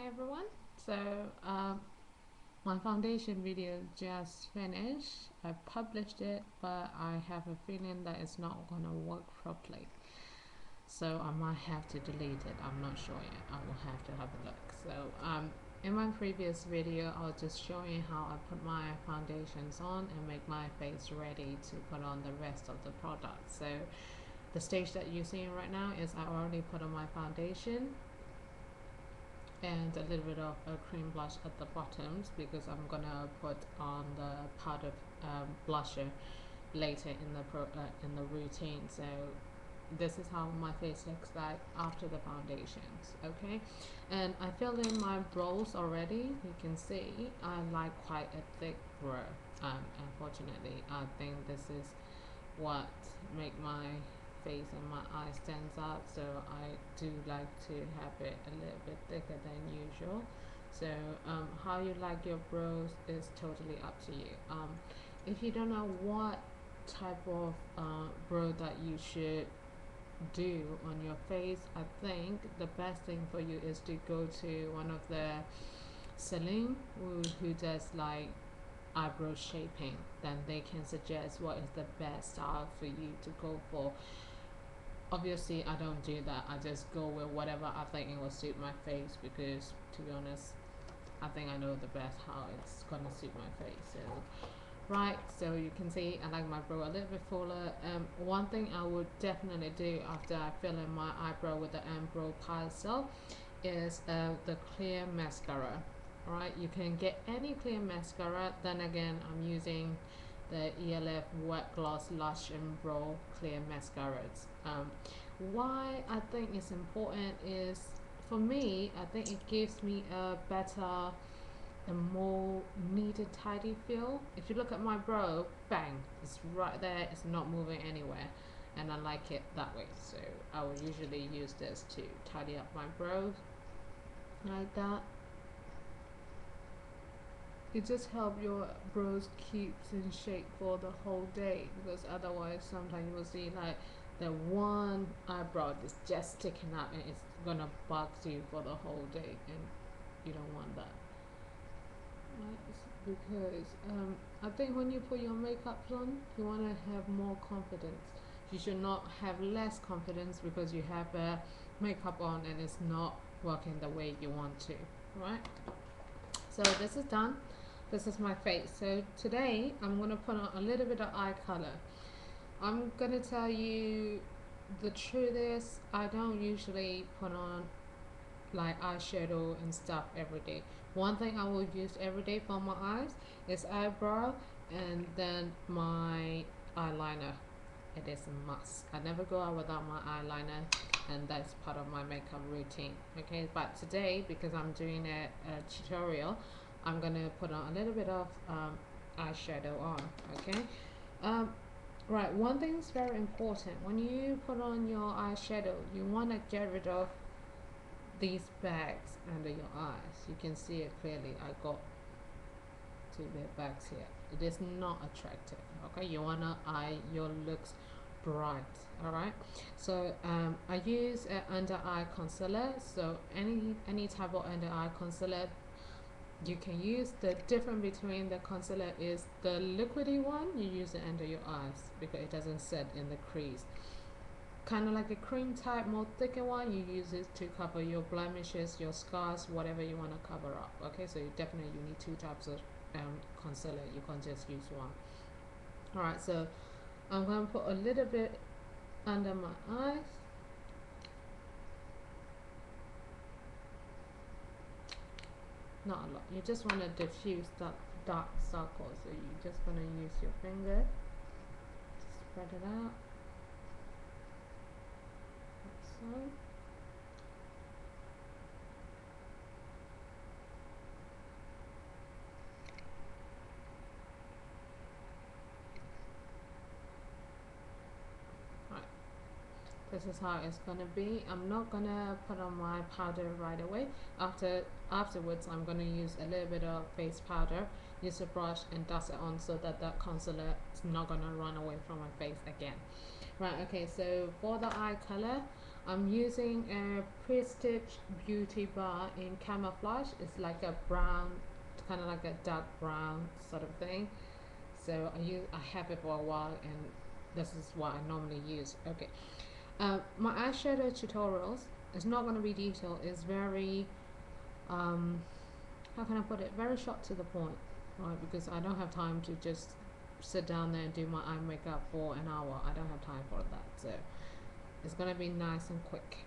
Hi everyone. So my foundation video just finished. I published it, but I have a feeling that it's not gonna work properly. So I might have to delete it. I'm not sure yet. I will have to have a look. So in my previous video, I was just showing how I put my foundations on and make my face ready to put on the rest of the product. So the stage that you're seeing right now is I already put on my foundation and a little bit of a cream blush at the bottoms because I'm gonna put on the powder blusher later in the routine. So this is how my face looks like after the foundations. Okay, and I filled in my brows already. You can see I like quite a thick brow. Unfortunately, I think this is what make my face and my eye stands out, so I do like to have it a little bit thicker than usual. So how you like your brows is totally up to you. If you don't know what type of brow that you should do on your face, I think the best thing for you is to go to one of the salon who does like eyebrow shaping. Then they can suggest what is the best style for you to go for. Obviously I don't do that. I just go with whatever I think it will suit my face, because to be honest, I think I know the best how it's gonna suit my face. So right, so you can see I like my brow a little bit fuller. One thing I would definitely do after I fill in my eyebrow with the brow pencil is the clear mascara. Alright, you can get any clear mascara. Then again, I'm using the ELF Wet Gloss Lush and Brow Clear Mascaras. Why I think it's important is, for me, I think it gives me a better and more needed, tidy feel. If you look at my brow, bang, it's right there, it's not moving anywhere, and I like it that way. So I will usually use this to tidy up my brows like that. It just helps your brows keeps in shape for the whole day, because otherwise sometimes you will see like the one eyebrow is just sticking out and it's gonna bug you for the whole day, and you don't want that. Right? Because I think when you put your makeup on, you want to have more confidence. You should not have less confidence because you have makeup on and it's not working the way you want to, right? So this is done. This is my face. So today I'm going to put on a little bit of eye color. I'm going to tell you the truth is I don't usually put on like eyeshadow and stuff every day. One thing I will use every day for my eyes is eyebrow and then my eyeliner. It is a must. I never go out without my eyeliner, and that's part of my makeup routine. Okay, but today, because I'm doing a tutorial, I'm gonna put on a little bit of eyeshadow on. Okay, right, one thing is very important. When you put on your eyeshadow, you want to get rid of these bags under your eyes. You can see it clearly. I got two big bags here. It is not attractive. Okay, you wanna eye your looks bright. All right, so I use under eye concealer. So any type of under eye concealer you can use. The difference between the concealer is the liquidy one, you use it under your eyes because it doesn't set in the crease. Kind of like a cream type, more thicker one, you use it to cover your blemishes, your scars, whatever you want to cover up. Okay, so you need two types of concealer. You can't just use one. Alright, so I'm going to put a little bit under my eyes. Not a lot. You just want to diffuse that dark circle. So you're just going to use your finger, spread it out. So. This is how it's gonna be. I'm not gonna put on my powder right away. Afterwards, I'm gonna use a little bit of face powder, use a brush and dust it on so that that concealer is not gonna run away from my face again. Right, okay, so for the eye color, I'm using a Prestige Beauty Bar in camouflage. It's like a brown, kind of like a dark brown sort of thing. So I have it for a while, and this is what I normally use. Okay, my eyeshadow tutorials is not going to be detailed. It's very how can I put it? Very short to the point, right? Because I don't have time to just sit down there and do my eye makeup for an hour. I don't have time for that. So it's gonna be nice and quick.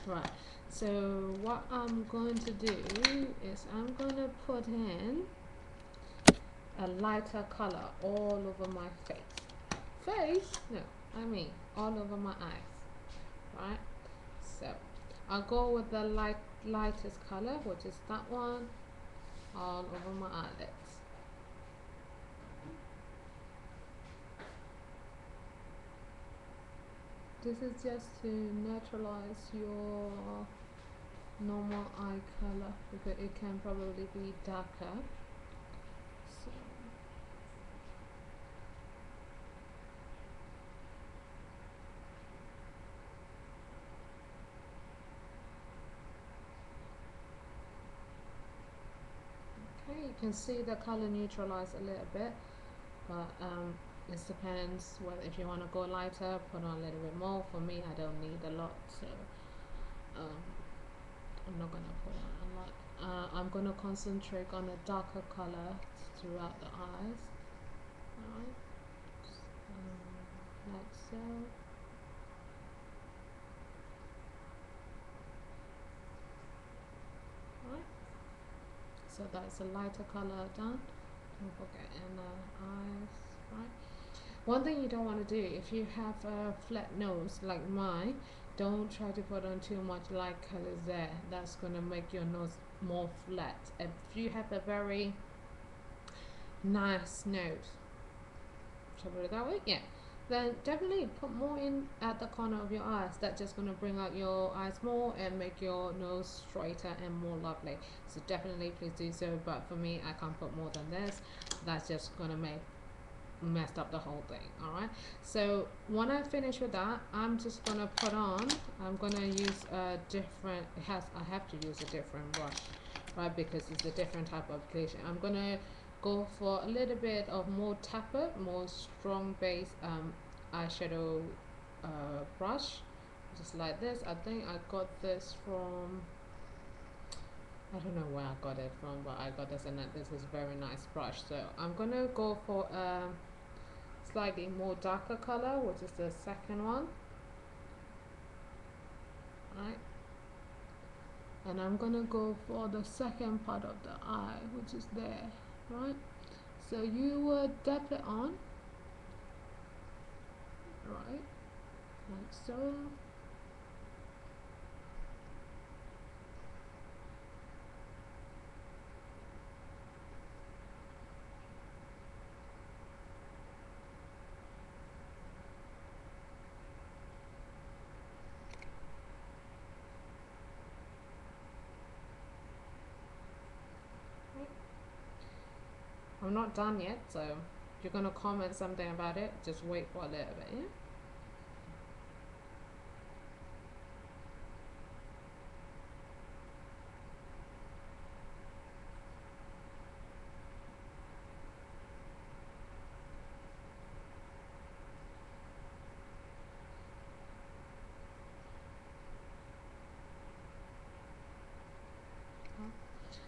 Right. So what I'm going to do is I'm gonna put in a lighter color all over my face. Face? No, I mean all over my eyes. Right? So I'll go with the lightest color, which is that one, all over my eyelids. This is just to neutralize your normal eye color, because it can probably be darker. So okay, you can see the color neutralize a little bit, but it depends whether if you want to go lighter, put on a little bit more. For me, I don't need a lot, so I'm not gonna put on a lot. I'm gonna concentrate on a darker color throughout the eyes. Alright, like so. Alright, so that's a lighter color done. Don't forget in the eyes, right? One thing you don't want to do, if you have a flat nose like mine, don't try to put on too much light colors there. That's going to make your nose more flat. If you have a very nice nose, shall I put it that way? Yeah. Then definitely put more in at the corner of your eyes. That's just going to bring out your eyes more and make your nose straighter and more lovely. So definitely please do so. But for me, I can't put more than this. That's just going to make messed up the whole thing. Alright, so when I finish with that, I'm just gonna put on, I'm gonna use a different, I have to use a different brush, right, because it's a different type of application. I'm gonna go for a little bit of more taper, more strong base eyeshadow brush, just like this. I think I got this from, I don't know where I got it from, but I got this, and this is a very nice brush. So I'm gonna go for slightly more darker color, which is the second one, right? And I'm gonna go for the second part of the eye, which is there, right? So you would dab it on, right, like so. I'm not done yet, so if you're gonna comment something about it, just wait for a little bit, yeah?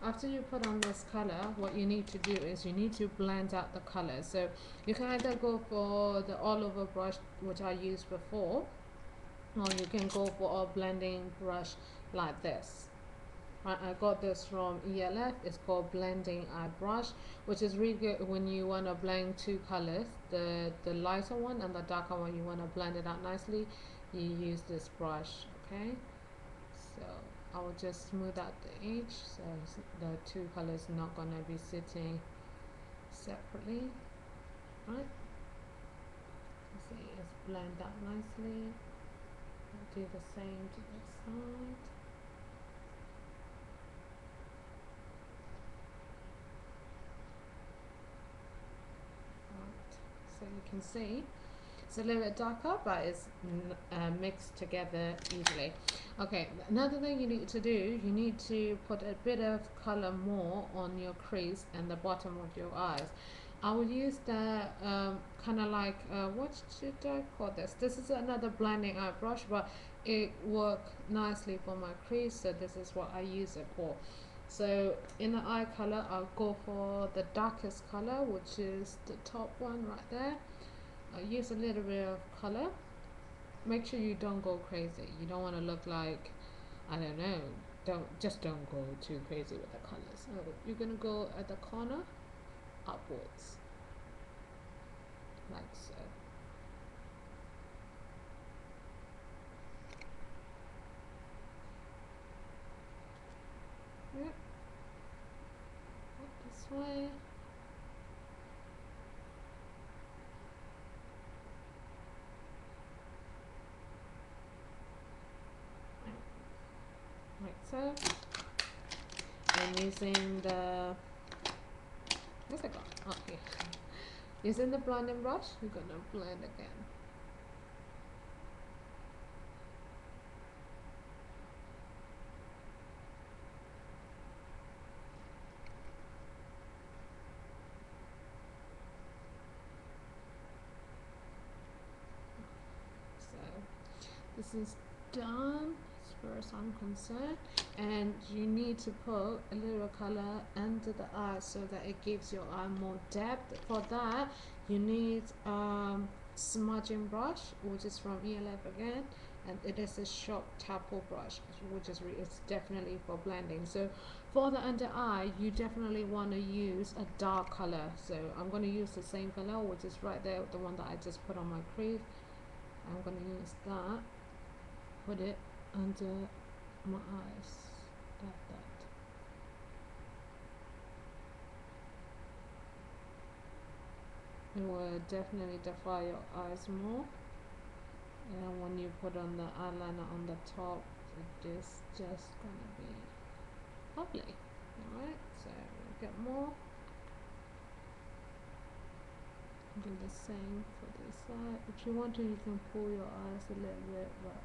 After you put on this color, what you need to do is you need to blend out the color. So you can either go for the all over brush, which I used before, or you can go for a blending brush like this. I got this from ELF. It's called blending eye brush, which is really good when you want to blend two colors, the lighter one and the darker one. You want to blend it out nicely, you use this brush. Okay, so I will just smooth out the edge, so the two colors not gonna be sitting separately, right? See, it's blend out nicely. I'll do the same to the side. Right, so you can see It's a little bit darker, but it's mixed together easily. Okay, another thing you need to do, you need to put a bit of color more on your crease and the bottom of your eyes. I will use the kind of like, what should I call this? This is another blending eye brush, but it works nicely for my crease, so this is what I use it for. So in the eye color, I'll go for the darkest color, which is the top one right there. I'll use a little bit of color. Make sure you don't go crazy. You don't want to look like, I don't know, don't go too crazy with the colors. So you're gonna go at the corner upwards, like so. Yep. This way. Like so. And using the, where's it gone? Oh, here. Using the blending brush, we're gonna blend again. So this is done as far as I'm concerned, and you need to put a little color under the eye so that it gives your eye more depth. For that, you need smudging brush, which is from ELF again, and it is a sharp tappel brush, which is it's definitely for blending. So for the under eye, you definitely want to use a dark color. So I'm going to use the same color, which is right there, the one that I just put on my crease. I'm going to use that, put it under my eyes like that. It will definitely define your eyes more, and when you put on the eyeliner on the top, it is just gonna be lovely. Alright, so we'll get more. Do the same for this side. If you want to, you can pull your eyes a little bit, but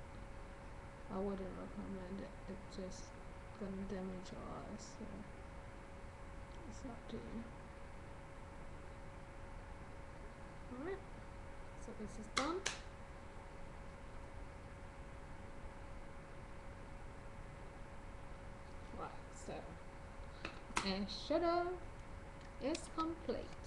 I wouldn't recommend it. It's just gonna damage your eyes, so it's up to you. Alright, so this is done. Right, so eyeshadow is complete.